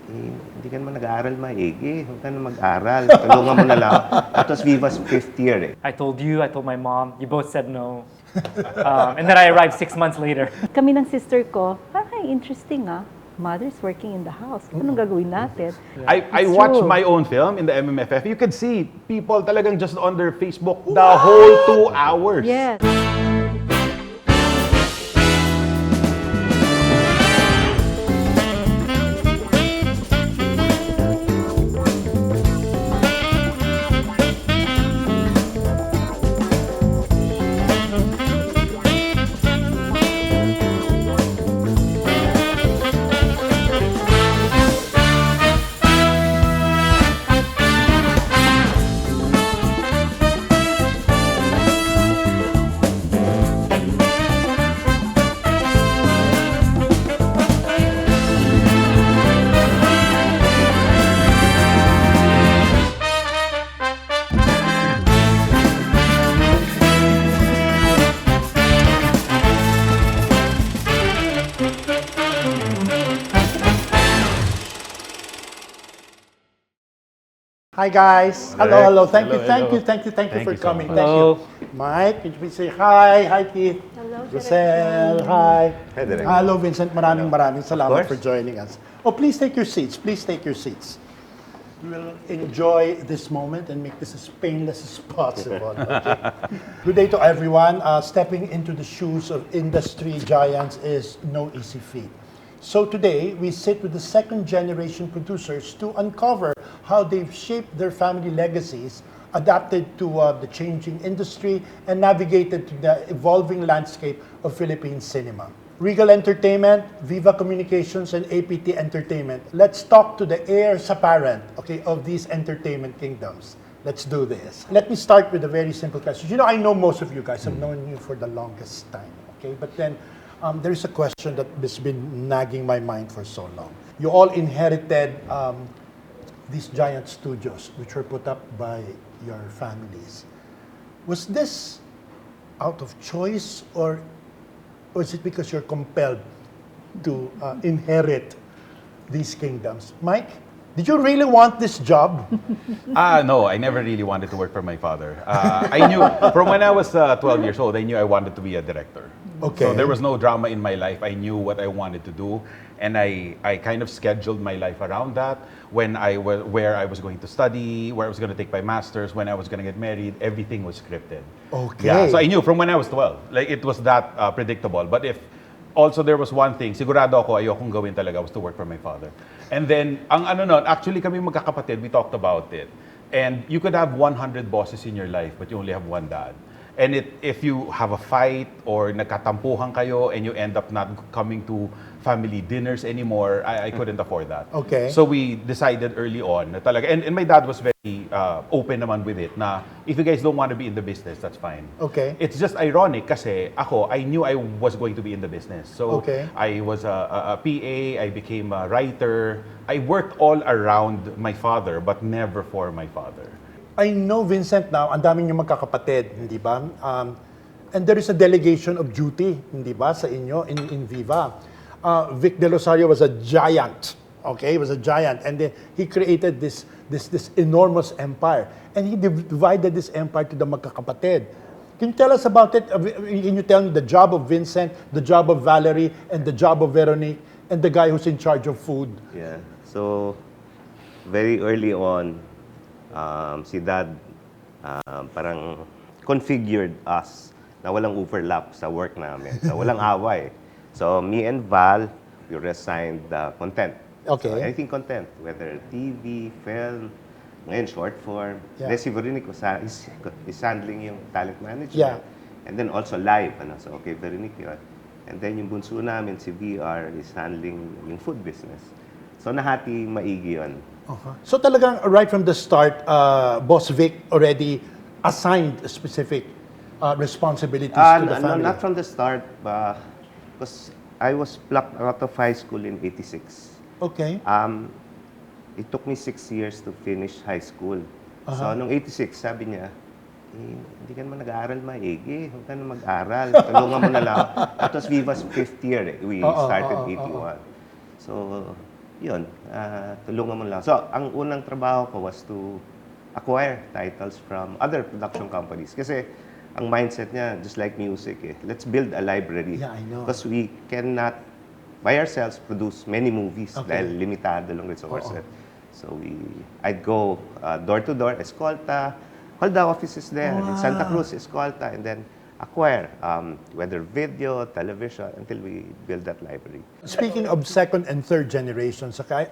hindi ka naman nag-aaral maigi. Huwag ka na mag-aral. Tulungan mo na lang. That was Viva's 5th year. I told you, I told my mom. You both said no. And then I arrived 6 months later. Kami ng sister ko, ay, interesting ah. Mother's working in the house. Anong gagawin natin? I watched my own film in the MMFF. You could see people talagang just on their Facebook the whole 2 hours. Yes. Hi guys. Hello. Thank you for so coming. much. Thank you. Mike, could you please say hi? Hi Keith. Hello, Roselle, hi. Hi, Direk. Hello Vincent, maraming salamat course. for joining us. Oh, please take your seats. Please take your seats. We will enjoy this moment and make this as painless as possible. Okay. Good day to everyone. Stepping into the shoes of industry giants is no easy feat. So today, we sit with the second-generation producers to uncover how they've shaped their family legacies, adapted to the changing industry, and navigated to the evolving landscape of Philippine cinema. Regal Entertainment, Viva Communications, and APT Entertainment. Let's talk to the heirs apparent, okay, of these entertainment kingdoms. Let's do this. Let me start with a very simple question. You know, I know most of you guys have known you for the longest time, okay? But then, there is a question that has been nagging my mind for so long. You all inherited these giant studios, which were put up by your families. Was this out of choice, or is it because you're compelled to inherit these kingdoms? Mike, did you really want this job? No, I never really wanted to work for my father. I knew, from when I was 12 years old, I knew I wanted to be a director. Okay. So there was no drama in my life. I knew what I wanted to do, and I kind of scheduled my life around that. When where I was going to study, where I was going to take my master's, when I was going to get married, everything was scripted. Okay. Yeah, so I knew from when I was 12. Like, it was that predictable. But if also there was one thing, sigurado ako ayokong gawin talaga, was to work for my father. And then, ang ano nun, actually kami magkakapatid, we talked about it. And you could have 100 bosses in your life, but you only have one dad. And if you have a fight or nagkatampuhan kayo and you end up not coming to family dinners anymore, I couldn't afford that. Okay. So we decided early on na talaga, and my dad was very open naman with it na if you guys don't want to be in the business, that's fine. Okay. It's just ironic kasi ako, I knew I was going to be in the business. So Okay. I was a PA, I became a writer. I worked all around my father but never for my father. I know, Vincent, now, ang daming yung magkakapatid, hindi ba? And there is a delegation of duty, hindi ba, sa inyo in Viva. Vic del Rosario was a giant, okay? He was a giant. And then he created this enormous empire. And he divided this empire to the magkakapatid. Can you tell us about it? Can you tell me the job of Vincent, the job of Valerie, and the job of Veronique, and the guy who's in charge of food? Yeah. So, very early on, si Dad parang configured us na walang overlap sa work namin. So, walang away. So, me and Val, we were assigned content. Okay. So, anything content, whether TV, film, ngayon short form. Yeah. Then si Veronique is handling yung talent management. Yeah. And then also live. So, okay, Veronique yun. And then yung bunso namin, si VR, is handling yung food business. So, nahati maigi yun. So talagang right from the start, Boss Vic already assigned specific responsibilities to the family? Not from the start, because I was plucked out of high school in 86. Okay. It took me 6 years to finish high school. So, nung 86, sabi niya, hindi ka naman nag-aaral maigi. Huwag ka na mag-aaral. Tulungan mo na lang. That was Viva's 5th year. We started 81. So, yun, tulungan mo lang. So, ang unang trabaho ko was to acquire titles from other production companies. Kasi, ang mindset niya, just like music, let's build a library. Yeah, I know. Because we cannot, by ourselves, produce many movies Okay. dahil limitado lang resources. So, I'd go door to door, escolta, all the offices there, in Santa Cruz, escolta, and then acquire, whether video, television, until we build that library. Speaking of second and third generations, okay,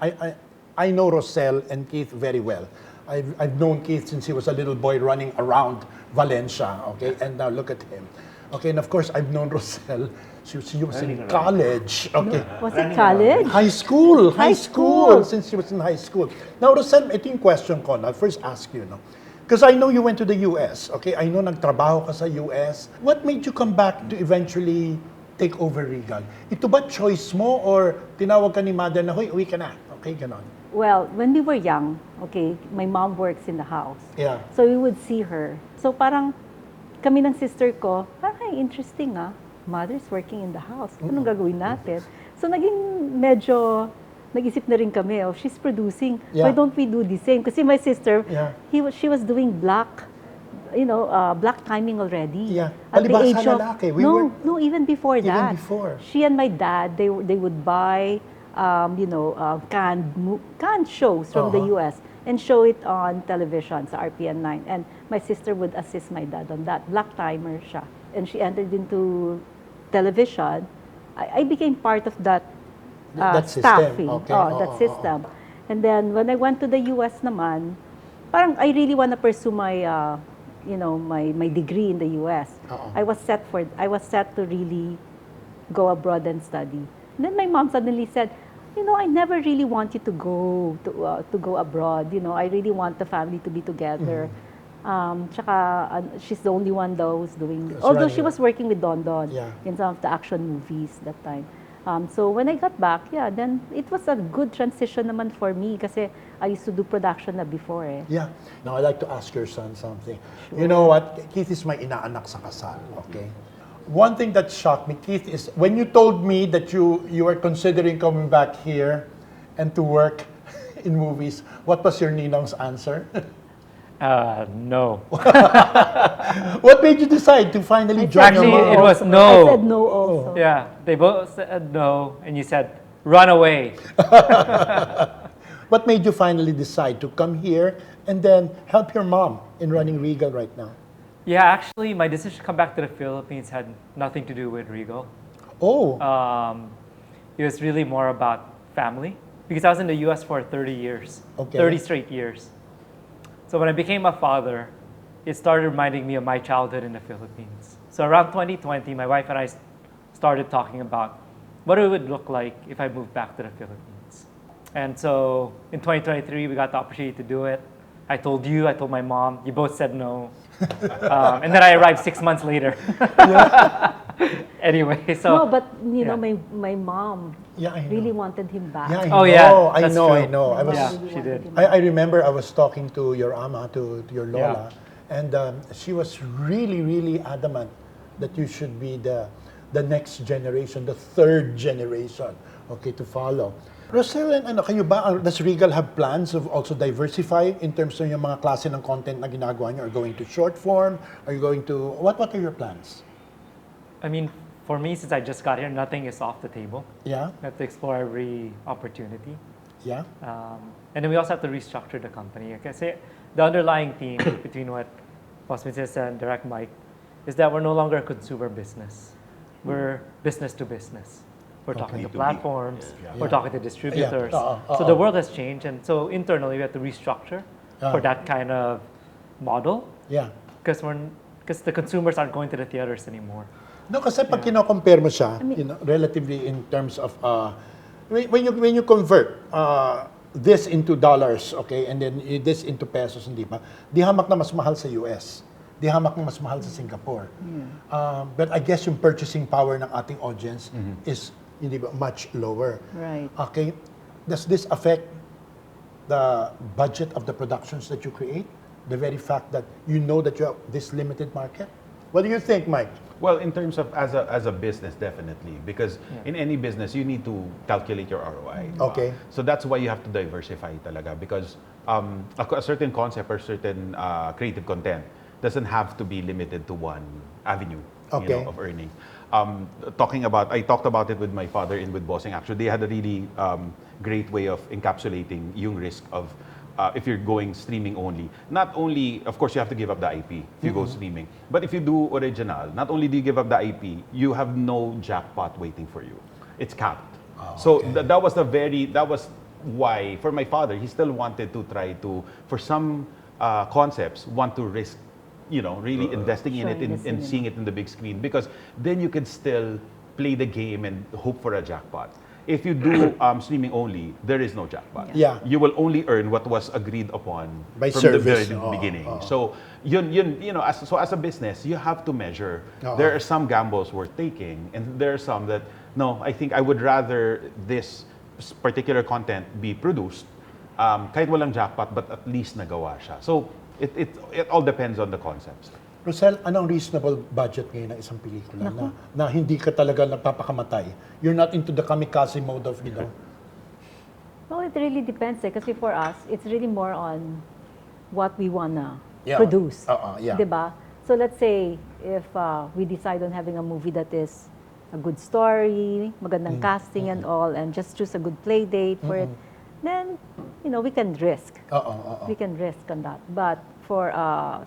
I know Roselle and Keith very well. I've known Keith since he was a little boy running around Valencia, okay, and now look at him. Okay, and of course, I've known Roselle. She was in college, okay. Was it college? High school, High school. since she was in high school. Now, Roselle, ito yung question ko. I'll first ask you, no? Because I know you went to the US, okay? I know nagtrabaho ka sa US. What made you come back to eventually take over Regal? Ito ba choice mo or tinawag ka ni mother na, hoy, uwi ka na? Okay, ganon. Well, when we were young, okay, my mom works in the house. Yeah. So we would see her. So parang kami ng sister ko, parang interesting ah. Mother's working in the house. Anong gagawin natin? So naging medyo, nag-isip na rin kami, oh, she's producing. Yeah. Why don't we do the same? Kasi my sister, Yeah. she was doing black timing already. Yeah. At the Palibhasa age of, lalaki. We were- no, even before Even that. before. She and my dad, they would buy, canned shows from the US and show it on television sa RPN 9. And my sister would assist my dad on that. Black timer siya. And she entered into television. I became part of that That system, staffing. okay. That system. And then when I went to the US naman, parang I really want to pursue my my degree in the US. I was set to really go abroad and study. And then my mom suddenly said, I never really want you to go abroad. I really want the family to be together. Tsaka, she's the only one though who's doing. Although she was working with Don Yeah. in some of the action movies that time. So when I got back, then it was a good transition naman for me kasi I used to do production na before eh. Yeah. Now, I'd like to ask your son something. You know what? Keith is my inaanak sa kasal, okay? One thing that shocked me, Keith, is when you told me that you were considering coming back here and to work in movies, what was your ninong's answer? No. What made you decide to finally join Actually, your mom? it was I no. said no also. Yeah, they both said no, and you said, run away. What made you finally decide to come here and then help your mom in running Regal right now? Yeah, actually, my decision to come back to the Philippines had nothing to do with Regal. Oh, It was really more about family because I was in the US for 30 years, Okay. 30 straight years. So when I became a father, it started reminding me of my childhood in the Philippines. So around 2020, my wife and I started talking about what it would look like if I moved back to the Philippines. And so in 2023, we got the opportunity to do it. I told you, I told my mom, you both said no. And then I arrived 6 months later. Anyway, so. No, but yeah. my mom Yeah, I know. really wanted him back. yeah, I Oh, know. yeah, I that's know, true. I know. I was. Yeah, Really she wanted did. him back. I remember I was talking to your ama, to your Lola, and she was really, really adamant that you should be the next generation, the third generation, okay, to follow. Roselle, and kayo ba, does Regal have plans of also diversifying in terms of yung mga klase ng content na ginagawa niyo? Are you going to short form? Are you going to, what are your plans? I mean, for me, since I just got here, nothing is off the table. Yeah, We have to explore every opportunity. yeah, And then we also have to restructure the company. Like I say, the underlying theme between what Boss Vincent and Direct Mike is that we're no longer a consumer business. We're business to business. We're talking to B2B. Yeah. we're talking to distributors. Yeah. So the world has changed, and so internally we have to restructure for that kind of model yeah. because the consumers aren't going to the theaters anymore. No, kasi pag kino-compare mo siya, relatively in terms of, when you convert this into dollars, okay, and then this into pesos, hindi ba? Di hamak na mas mahal sa US. Di hamak na mas mahal sa Singapore. But I guess yung purchasing power ng ating audience is hindi ba, much lower. Right. Okay. Does this affect the budget of the productions that you create? The very fact that you know that you have this limited market? What do you think, Mike? Well, in terms of as a business, definitely, because in any business you need to calculate your ROI. Diba? Okay. So that's why you have to diversify talaga, because a certain concept or certain creative content doesn't have to be limited to one avenue, Okay. of earning. I talked about it with my father in with Bossing. Actually, they had a really great way of encapsulating yung risk of if you're going streaming only. Not only, of course, you have to give up the IP if you go streaming, but if you do original, not only do you give up the IP, you have no jackpot waiting for you. It's capped. So okay. that was why for my father, he still wanted to try to, for some concepts, want to risk, really investing in it Showing the and cinema. seeing it in the big screen, because then you can still play the game and hope for a jackpot. If you do streaming only, there is no jackpot. Yeah. You will only earn what was agreed upon By from service. the very beginning. Oh. So as a business, you have to measure. Oo. There are some gambles worth taking, and there are some that no, I think I would rather this particular content be produced kahit walang jackpot, but at least nagawa siya. So it all depends on the concepts. Roselle, anong reasonable budget ngayon ng isang pelikula na hindi ka talaga nagpapakamatay? You're not into the kamikaze mode of, Well, it really depends kasi for us, it's really more on what we wanna Yeah. produce. Yeah. Diba? So let's say if we decide on having a movie that is a good story, magandang casting and all, and just choose a good play date for it, then we can risk. We can risk on that. But for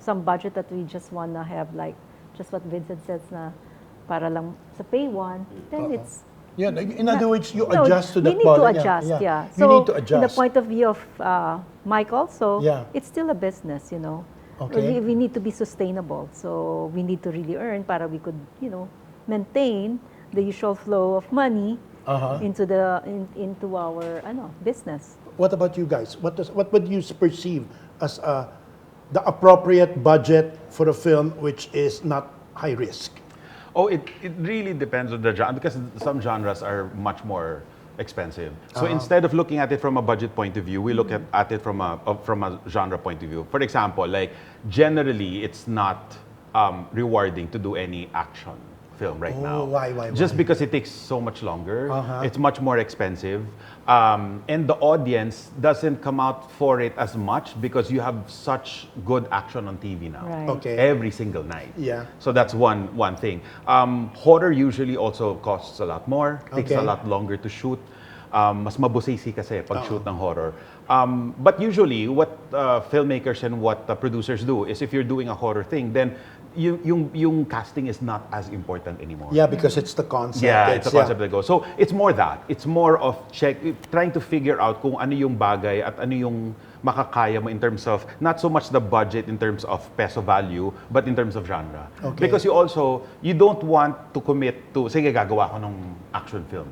some budget that we just wanna have, like just what Vincent says na para lang sa pay one, then it's Yeah, in other words, you no, adjust to we that need to volume. adjust, yeah. You So, need to in the adjust. point of view of Mike also, Yeah. it's still a business, Okay. We need to be sustainable. So, we need to really earn para we could, maintain the usual flow of money into our business. What about you guys? What would you perceive as the appropriate budget for a film which is not high risk? Oh, it really depends on the genre, because some genres are much more expensive. So instead of looking at it from a budget point of view, we look at it from a genre point of view. For example, like generally, it's not rewarding to do any action film right now. Why? Just because it takes so much longer. It's much more expensive. And the audience doesn't come out for it as much because you have such good action on TV now. Right. Okay. Every single night. Yeah. So that's one thing. Horror usually also costs a lot more, takes a Okay. lot longer to shoot. Mas mabusisi kasi pag shoot ng horror. But usually, what filmmakers and what producers do is if you're doing a horror thing, then yung casting is not as important anymore. Yeah, because it's the concept. Yeah, it's a concept that goes. So it's more that. It's more of trying to figure out kung ano yung bagay at ano yung makakaya mo in terms of, not so much the budget in terms of peso value, but in terms of genre. Okay. Because you don't want to commit to, sige, gagawa ko ng action film.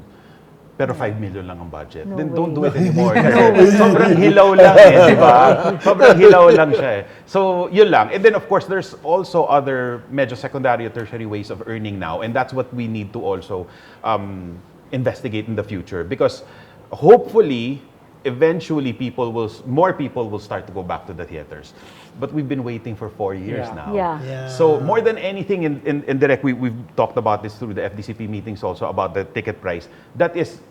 Pero 5 million lang ang budget. No Then way. don't do it anymore. Kasi sobrang hilaw lang di ba? Sobrang hilaw lang siya So, yun lang. And then, of course, there's also other medyo secondary or tertiary ways of earning now. And that's what we need to also investigate in the future. Because hopefully, eventually, more people will start to go back to the theaters. But we've been waiting for 4 years Yeah. now. Yeah. So more than anything in direct, we've talked about this through the FDCP meetings also about the ticket price. That is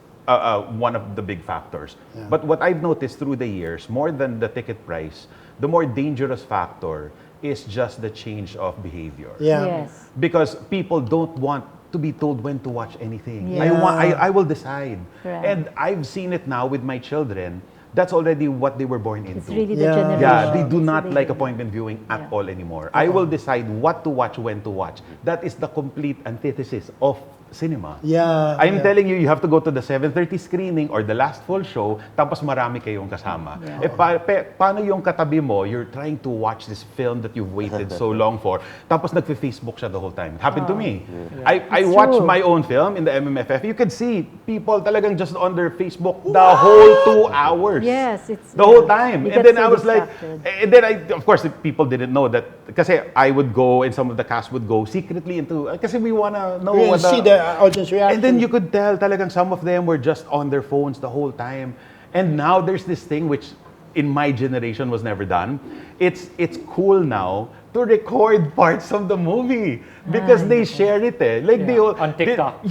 one of the big factors. Yeah. But what I've noticed through the years, more than the ticket price, the more dangerous factor is just the change of behavior. Yeah. Yes. Because people don't want to be told when to watch anything. Yeah. I will decide. Right. And I've seen it now with my children. That's already what they were born into. It's really the Yeah. generation. Yeah, they do So not they- like appointment viewing at Yeah. all anymore. I will decide what to watch, when to watch. That is the complete antithesis of cinema. Yeah. I'm telling you, you have to go to the 7:30 screening or the last full show, tapos marami kayong kasama. Yeah. Paano yung katabi mo, you're trying to watch this film that you've waited so long for, tapos nagfe-Facebook siya the whole time. It happened to me. I It's watched true. my own film in the MMFF. You could see people talagang just on their Facebook the whole 2 hours. Yes, it's The whole time. You And get then so I was like, distracted. and then of course, people didn't know that. Kasi I would go and some of the cast would go secretly into, kasi we wanna know We'll what see the audience reaction. And then you could tell talagang some of them were just on their phones the whole time. And now there's this thing which in my generation was never done. It's cool now to record parts of the movie because they share it like they all on TikTok.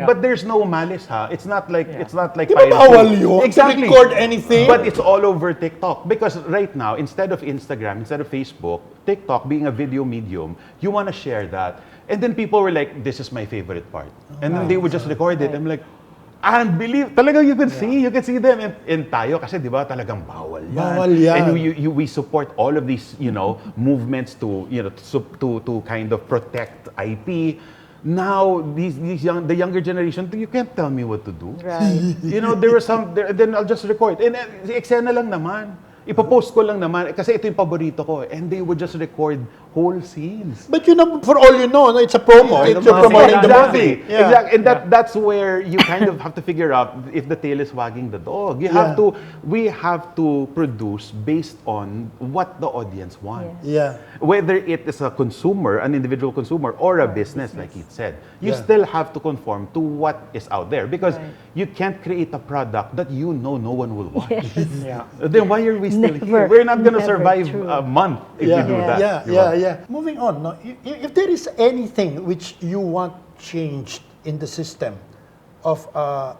but there's no malice it's not like Di ba bawal piracy. yun? Exactly. To record anything? But it's all over TikTok because right now instead of Instagram, instead of Facebook, TikTok being a video medium, you want to share that. And then people were like, this is my favorite part. And then they would just record it. I'm like, unbelievable. Talagang you can see them in tayo kasi 'di ba talagang bawal yan. Bawal yan. And we support all of these, movements to kind of protect IP. Now the younger generation, you can't tell me what to do. Right. There was then I'll just record. And eksena lang naman. Ipopost ko lang naman kasi ito yung paborito ko. And they would just record whole scenes. But for all you know, it's a promo. It's promoting the movie. Exactly. Exactly. And that's where you kind of have to figure out if the tail is wagging the dog. We have to produce based on what the audience wants. Yeah. Whether it is a consumer, an individual consumer, or a business, like he said, you still have to conform to what is out there because you can't create a product that no one will watch. Yeah. Then why are we still here? We're not going to survive a month if we do that. Moving on, no, if there is anything which you want changed in the system of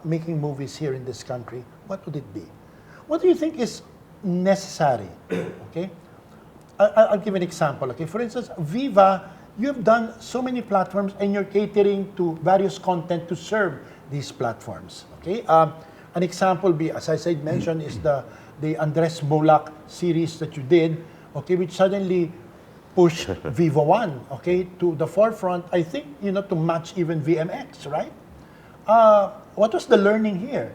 making movies here in this country, what would it be? What do you think is necessary? Okay, I'll give an example. Okay, for instance, Viva, you have done so many platforms and you're catering to various content to serve these platforms. Okay, an example as I said, mentioned is the Andres Molak series that you did. Okay, which suddenly pushed Viva One, okay, to the forefront. I think to match even VMX, right? What was the learning here?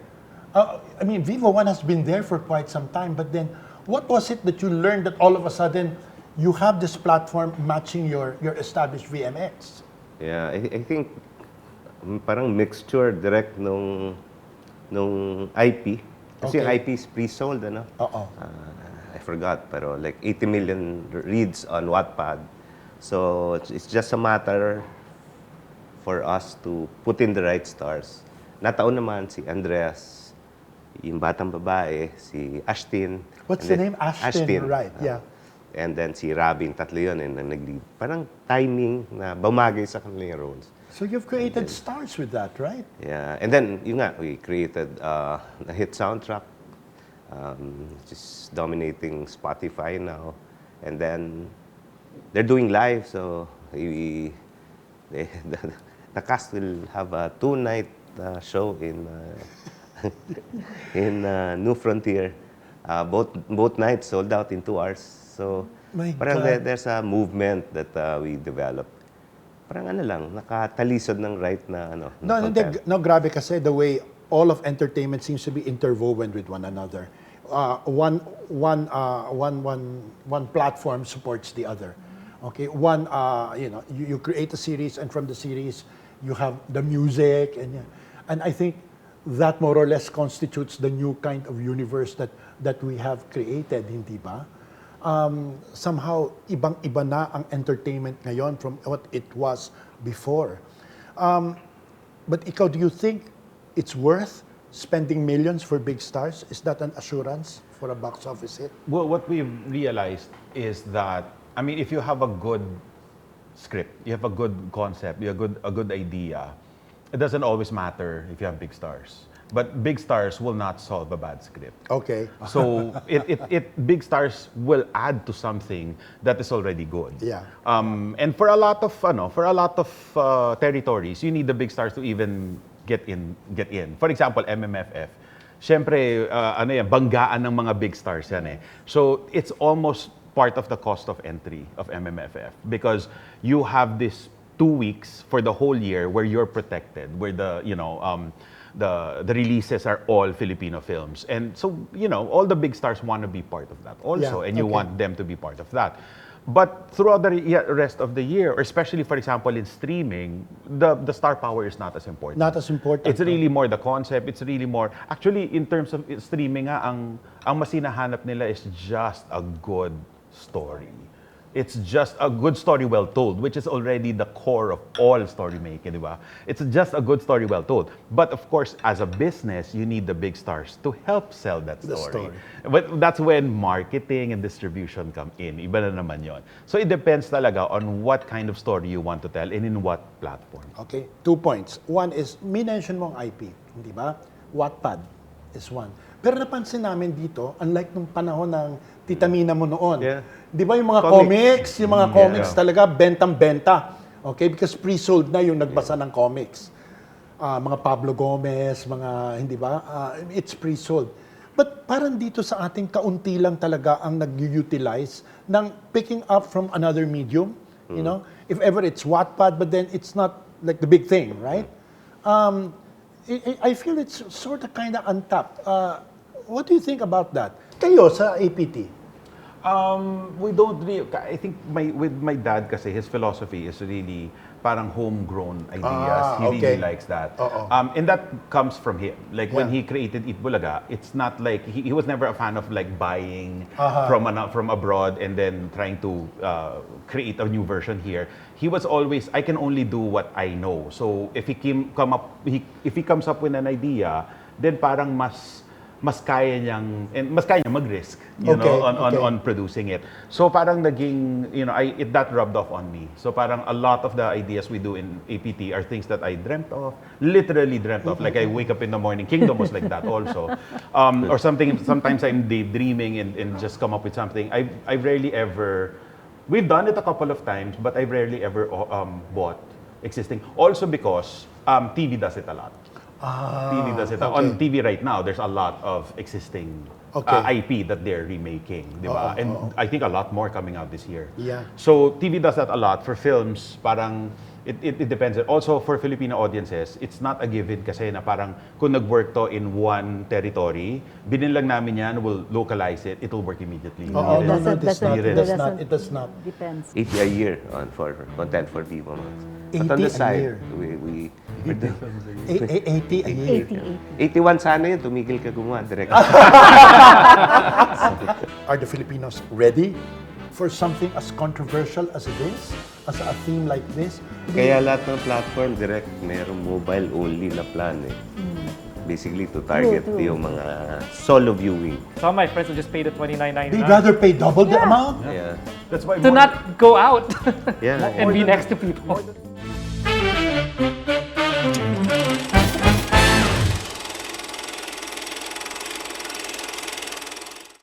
I mean, Viva One has been there for quite some time, but then what was it that you learned that all of a sudden you have this platform matching your established VMX? Yeah, I think parang mixture direct nung IP. Kasi yung IP is pre-sold, ano? I forgot, pero like 80 million reads on Wattpad. So it's just a matter for us to put in the right stars. Nataon naman si Andreas, yung batang babae, si Ashtin. What's the name? Ashtin, right, yeah. And then si Rabin, tatlo yun, and nag-lead. Parang timing na bumagay sa kanilang roles. So you've created stars with that, right? Yeah, and then yun nga, we created a hit soundtrack, which is dominating Spotify now. And then they're doing live, so the cast will have a 2-night show in New Frontier. Both nights sold out in 2 hours. So parang there's a movement that we developed. Parang ano lang, nakatalisod ng right na ano. No, grabe kasi the way all of entertainment seems to be interwoven with one another. One platform supports the other. Okay, you create a series, and from the series you have the music, and I think that more or less constitutes the new kind of universe that we have created, hindi ba? Somehow ibang-iba na ang entertainment ngayon from what it was before. But ikaw, do you think it's worth spending millions for big stars? Is that an assurance for a box office hit? Well, what we've realized is that, I mean, if you have a good script, you have a good concept, you have a good idea, it doesn't always matter if you have big stars. But big stars will not solve a bad script. Okay. So big stars will add to something that is already good. Yeah. And for a lot of territories, you need the big stars to even get in. For example, MMFF. Siyempre, banggaan ng mga big stars yan eh. So it's almost part of the cost of entry of MMFF because you have this 2 weeks for the whole year where you're protected, where the releases are all Filipino films. And so, all the big stars want to be part of that also, and you want them to be part of that. But throughout the rest of the year, or especially, for example, in streaming, the star power is not as important. Not as important. It's really more the concept. It's really more... Actually, in terms of streaming, ang mas hinahanap nila is just a good story. It's just a good story well told, which is already the core of all story making, di ba? It's just a good story well told. But of course, as a business, you need the big stars to help sell that The story. story. But that's when marketing and distribution come in. Iba na naman yon. So it depends talaga on what kind of story you want to tell and in what platform. Okay, 2 points. One is, minention mo ang IP, di ba? Wattpad is one. Pero napansin namin dito, unlike nung panahon ng Tita Mina mo noon, Yeah. di ba yung mga Comics. comics talaga, bentang-benta. Okay, because pre-sold na yung nagbasa ng comics. Mga Pablo Gomez, mga, hindi ba? It's pre-sold. But parang dito sa ating kaunti lang talaga ang nag-utilize ng picking up from another medium. You know, if ever it's Wattpad, but then it's not like the big thing, right? I feel it's sort of kind of untapped. What do you think about that? Kayo sa APT? We don't really, I think with my dad kasi, his philosophy is really parang homegrown ideas. He really likes that. And that comes from him. Like when he created Eat Bulaga, it's not like, he was never a fan of like buying from abroad and then trying to create a new version here. He was always, I can only do what I know. So if he comes up with an idea, then parang mas kaya niyang mag-risk, you know, on producing it. So parang naging, you know, that rubbed off on me. So parang a lot of the ideas we do in APT are things that I dreamt of, literally dreamt of. Like I wake up in the morning, Kingdom was like that also. Or sometimes I'm daydreaming and just come up with something. I've rarely ever, we've done it a couple of times, but I've rarely ever bought existing. Also because TV does it a lot. TV does it. On TV right now, there's a lot of existing IP that they're remaking, di ba? And I think a lot more coming out this year. Yeah. So TV does that a lot. For films, parang it depends. Also for Filipino audiences, it's not a given kasi na parang kung nag-work to in one territory, binin lang namin yan, we'll localize it, it'll work immediately. No, Doesn't- it does not. Depends. 80 a year for content for Viva Max. But 80 on the a side, year. we 80 a year. 81 sana yun, tumigil ka gumawa, direct. Are the Filipinos ready for something as controversial as it is? As a theme like this? Kaya lahat ng platform, direct, merong mobile-only na plan eh. Basically, to target True. yung mga solo viewing. Some of my friends will just pay the $29.99 They'd rather pay double the amount? Yeah. That's why to not go out Yeah. and be next to people.